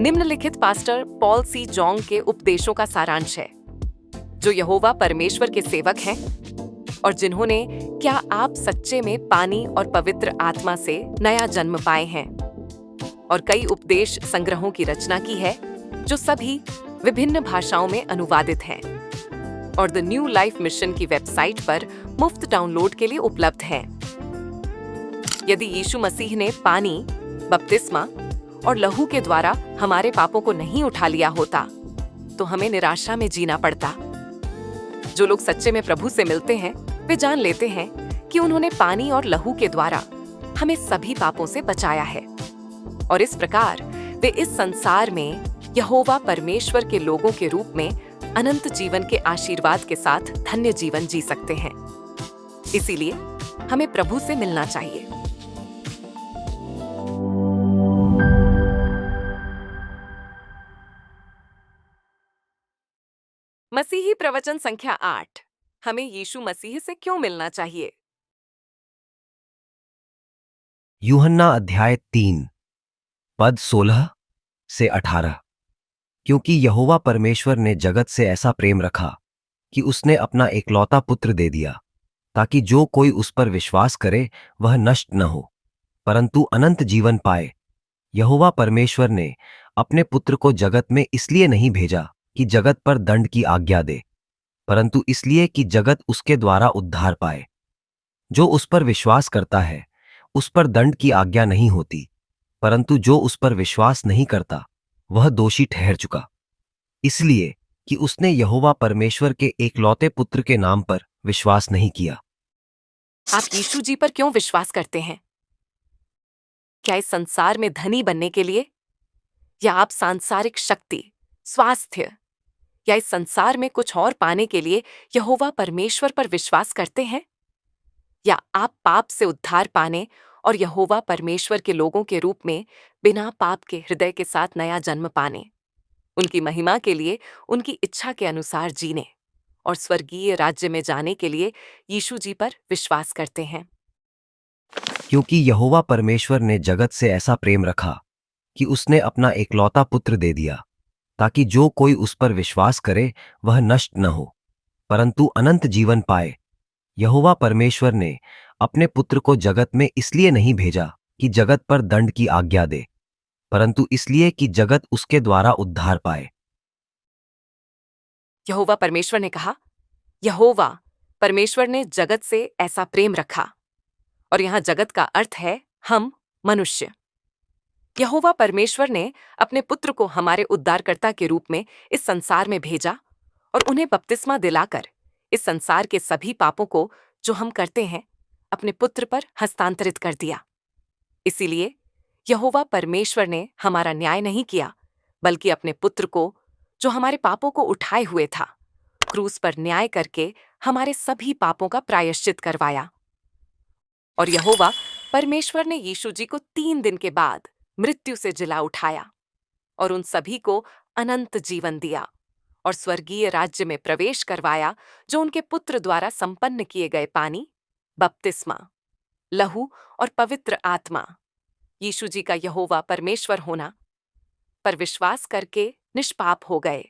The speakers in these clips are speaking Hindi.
निम्नलिखित पास्टर पॉल सी जोंग के उपदेशों का सारांश है, जो यहोवा परमेश्वर के सेवक हैं और जिन्होंने क्या आप सच्चे में पानी और पवित्र आत्मा से नया जन्म पाए हैं, और कई उपदेश संग्रहों की रचना की है जो सभी विभिन्न भाषाओं में अनुवादित हैं और द न्यू लाइफ मिशन की वेबसाइट पर मुफ्त डाउनलोड के लिए उपलब्ध हैं। यदि यीशु मसीह ने पानी, बपतिस्मा और लहू के द्वारा हमारे पापों को नहीं उठा लिया होता तो हमें निराशा में जीना पड़ता। जो लोग सच्चे में प्रभु से मिलते हैं वे जान लेते हैं कि उन्होंने पानी और लहू के द्वारा हमें सभी पापों से बचाया है और इस प्रकार वे इस संसार में यहोवा परमेश्वर के लोगों के रूप में अनंत जीवन के आशीर्वाद के साथ धन्य जीवन जी सकते हैं। इसीलिए हमें प्रभु से मिलना चाहिए। मसीही प्रवचन संख्या 8। हमें यीशु मसीह से क्यों मिलना चाहिए? यूहन्ना अध्याय 3 पद 16 से 18। क्योंकि यहोवा परमेश्वर ने जगत से ऐसा प्रेम रखा कि उसने अपना एकलौता पुत्र दे दिया, ताकि जो कोई उस पर विश्वास करे वह नष्ट न हो, परंतु अनंत जीवन पाए। यहोवा परमेश्वर ने अपने पुत्र को जगत में इसलिए नहीं भेजा कि जगत पर दंड की आज्ञा दे, परंतु इसलिए कि जगत उसके द्वारा उद्धार पाए। जो उस पर विश्वास करता है उस पर दंड की आज्ञा नहीं होती, परंतु जो उस पर विश्वास नहीं करता वह दोषी ठहर चुका, इसलिए कि उसने यहोवा परमेश्वर के एकलौते पुत्र के नाम पर विश्वास नहीं किया। आप यीशु जी पर क्यों विश्वास करते हैं? क्या इस संसार में धनी बनने के लिए, या आप सांसारिक शक्ति, स्वास्थ्य या इस संसार में कुछ और पाने के लिए यहोवा परमेश्वर पर विश्वास करते हैं, या आप पाप से उद्धार पाने और यहोवा परमेश्वर के लोगों के रूप में बिना पाप के हृदय के साथ नया जन्म पाने, उनकी महिमा के लिए उनकी इच्छा के अनुसार जीने और स्वर्गीय राज्य में जाने के लिए यीशु जी पर विश्वास करते हैं? क्योंकि यहोवा परमेश्वर ने जगत से ऐसा प्रेम रखा कि उसने अपना एकलौता पुत्र दे दिया, ताकि जो कोई उस पर विश्वास करे वह नष्ट न हो, परंतु अनंत जीवन पाए। यहोवा परमेश्वर ने अपने पुत्र को जगत में इसलिए नहीं भेजा कि जगत पर दंड की आज्ञा दे, परंतु इसलिए कि जगत उसके द्वारा उद्धार पाए। यहोवा परमेश्वर ने कहा, यहोवा परमेश्वर ने जगत से ऐसा प्रेम रखा, और यहां जगत का अर्थ है हम मनुष्य। यहोवा परमेश्वर ने अपने पुत्र को हमारे उद्धारकर्ता के रूप में इस संसार में भेजा और उन्हें बपतिस्मा दिलाकर इस संसार के सभी पापों को जो हम करते हैं अपने पुत्र पर हस्तांतरित कर दिया। इसीलिए यहोवा परमेश्वर ने हमारा न्याय नहीं किया, बल्कि अपने पुत्र को जो हमारे पापों को उठाए हुए था, क्रूस पर न्याय करके हमारे सभी पापों का प्रायश्चित करवाया। और यहोवा परमेश्वर ने यीशु जी को 3 दिन के बाद मृत्यु से जिला उठाया और उन सभी को अनंत जीवन दिया और स्वर्गीय राज्य में प्रवेश करवाया, जो उनके पुत्र द्वारा संपन्न किए गए पानी, बपतिस्मा, लहू और पवित्र आत्मा, यीशु जी का यहोवा परमेश्वर होना पर विश्वास करके निष्पाप हो गए।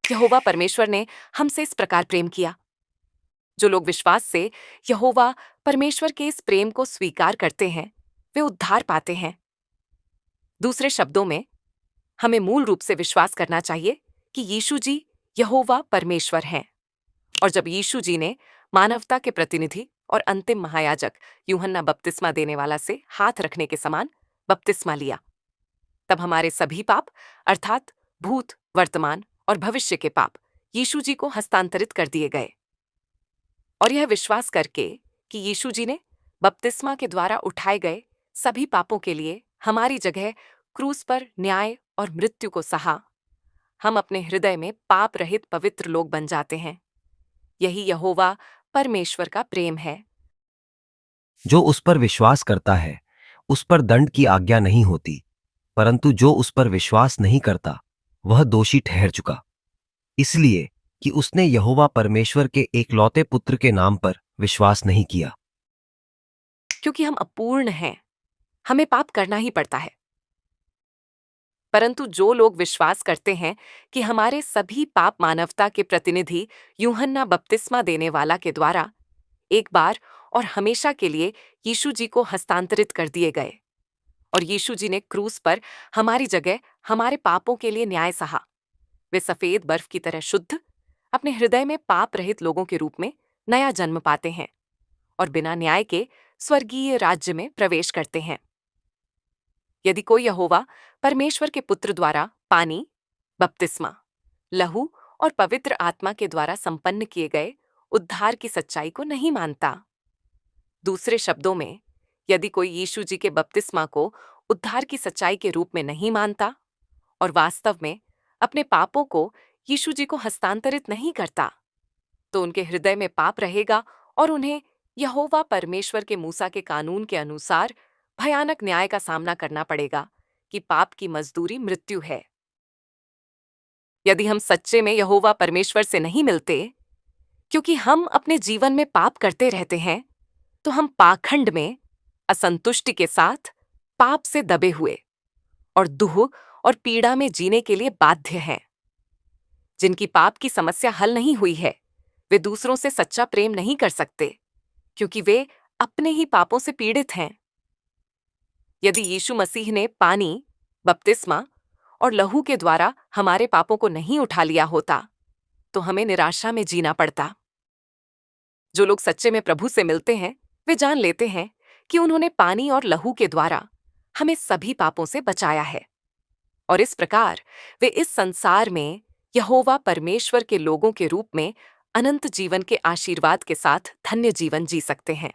यहोवा परमेश्वर ने हमसे इस प्रकार प्रेम किया। जो लोग विश्वास से यहोवा परमेश्वर के इस प्रेम को स्वीकार करते हैं वे उद्धार पाते हैं। दूसरे शब्दों में, हमें मूल रूप से विश्वास करना चाहिए कि यीशु जी यहोवा परमेश्वर हैं, और जब यीशु जी ने मानवता के प्रतिनिधि और अंतिम महायाजक यूहन्ना बपतिस्मा देने वाला से हाथ रखने के समान बपतिस्मा लिया, तब हमारे सभी पाप अर्थात भूत, वर्तमान और भविष्य के पाप यीशु जी को हस्तांतरित कर दिए गए। और यह विश्वास करके कि यीशु जी ने बपतिस्मा के द्वारा उठाए गए सभी पापों के लिए हमारी जगह क्रूस पर न्याय और मृत्यु को सहा, हम अपने हृदय में पाप रहित पवित्र लोग बन जाते हैं। यही यहोवा परमेश्वर का प्रेम है। जो उस पर विश्वास करता है उस पर दंड की आज्ञा नहीं होती, परंतु जो उस पर विश्वास नहीं करता वह दोषी ठहर चुका, इसलिए कि उसने यहोवा परमेश्वर के एकलौते पुत्र के नाम पर विश्वास नहीं किया। क्योंकि हम अपूर्ण हैं, हमें पाप करना ही पड़ता है। परंतु जो लोग विश्वास करते हैं कि हमारे सभी पाप मानवता के प्रतिनिधि यूहन्ना बपतिस्मा देने वाला के द्वारा एक बार और हमेशा के लिए यीशु जी को हस्तांतरित कर दिए गए और यीशु जी ने क्रूस पर हमारी जगह हमारे पापों के लिए न्याय सहा, वे सफेद बर्फ की तरह शुद्ध अपने हृदय में पाप रहित लोगों के रूप में नया जन्म पाते हैं और बिना न्याय के स्वर्गीय राज्य में प्रवेश करते हैं। यदि कोई यहोवा परमेश्वर के पुत्र द्वारा पानी, बपतिस्मा, लहू और पवित्र आत्मा के द्वारा संपन्न किए गए उद्धार की सच्चाई को नहीं मानता, दूसरे शब्दों में, यदि कोई यीशु जी के बपतिस्मा को उद्धार की सच्चाई के रूप में नहीं मानता और वास्तव में अपने पापों को यीशु जी को हस्तांतरित नहीं करता, तो उनके हृदय में पाप रहेगा और उन्हें यहोवा परमेश्वर के मूसा के कानून के अनुसार भयानक न्याय का सामना करना पड़ेगा कि पाप की मजदूरी मृत्यु है। यदि हम सच्चे में यहोवा परमेश्वर से नहीं मिलते, क्योंकि हम अपने जीवन में पाप करते रहते हैं, तो हम पाखंड में असंतुष्टि के साथ पाप से दबे हुए और दुख और पीड़ा में जीने के लिए बाध्य हैं। जिनकी पाप की समस्या हल नहीं हुई है, वे दूसरों से सच्चा प्रेम नहीं कर सकते, क्योंकि वे अपने ही पापों से पीड़ित हैं। यदि यीशु मसीह ने पानी, बपतिस्मा और लहू के द्वारा हमारे पापों को नहीं उठा लिया होता, तो हमें निराशा में जीना पड़ता। जो लोग सच्चे में प्रभु से मिलते हैं, वे जान लेते हैं कि उन्होंने पानी और लहू के द्वारा हमें सभी पापों से बचाया है और इस प्रकार वे इस संसार में यहोवा परमेश्वर के लोगों के रूप में अनंत जीवन के आशीर्वाद के साथ धन्य जीवन जी सकते हैं।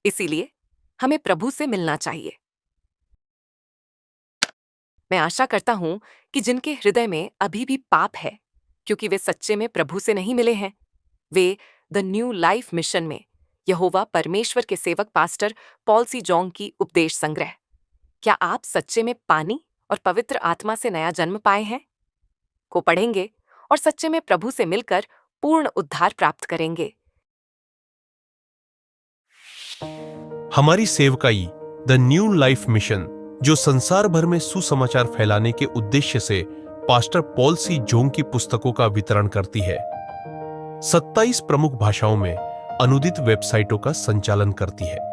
इसीलिए हमें प्रभु से मिलना चाहिए। मैं आशा करता हूं कि जिनके हृदय में अभी भी पाप है, क्योंकि वे सच्चे में प्रभु से नहीं मिले हैं, way the new life mission में यहोवा परमेश्वर के सेवक पास्टर पॉल सी जोंग की उपदेश संग्रह, क्या आप सच्चे में पानी और पवित्र आत्मा से नया जन्म पाए हैं, को पढ़ेंगे और सच्चे में प्रभु से मिलकर पूर्ण उद्धार प्राप्त करेंगे। हमारी सेवकाई द न्यू लाइफ मिशन, जो संसार भर में सुसमाचार फैलाने के उद्देश्य से पास्टर पॉल सी जोंग की पुस्तकों का वितरण करती है, 27 प्रमुख भाषाओं में अनुदित वेबसाइटों का संचालन करती है।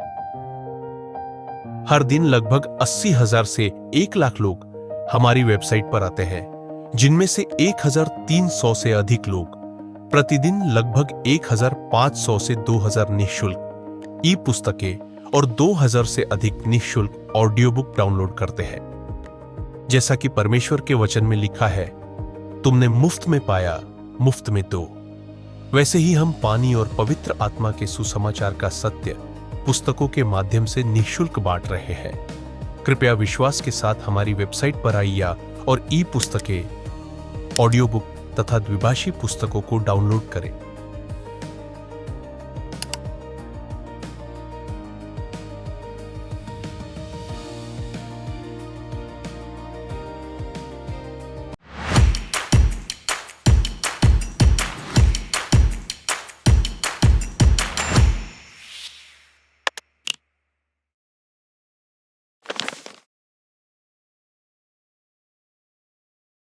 हर दिन लगभग 80,000 से 1 लाख लोग हमारी वेबसाइट पर आते हैं, जिनमें से 1,300 से अधिक लोग प्रतिदिन लगभग 1,500 से 2,000 निःशुल्क ई पुस्तकें और 2,000 से अधिक निःशुल्क ऑडियो बुक डाउनलोड करते हैं। जैसा कि परमेश्वर के वचन में लिखा है, तुमने मुफ्त में पाया, मुफ्त में दो, वैसे ही हम पानी और पवित्र आत्मा के सुसमाचार का सत्य पुस्तकों के माध्यम से निःशुल्क बांट रहे हैं। कृपया विश्वास के साथ हमारी वेबसाइट पर आइए और ई पुस्तकें, ऑडियो बुक तथा द्विभाषी पुस्तकों को डाउनलोड करें।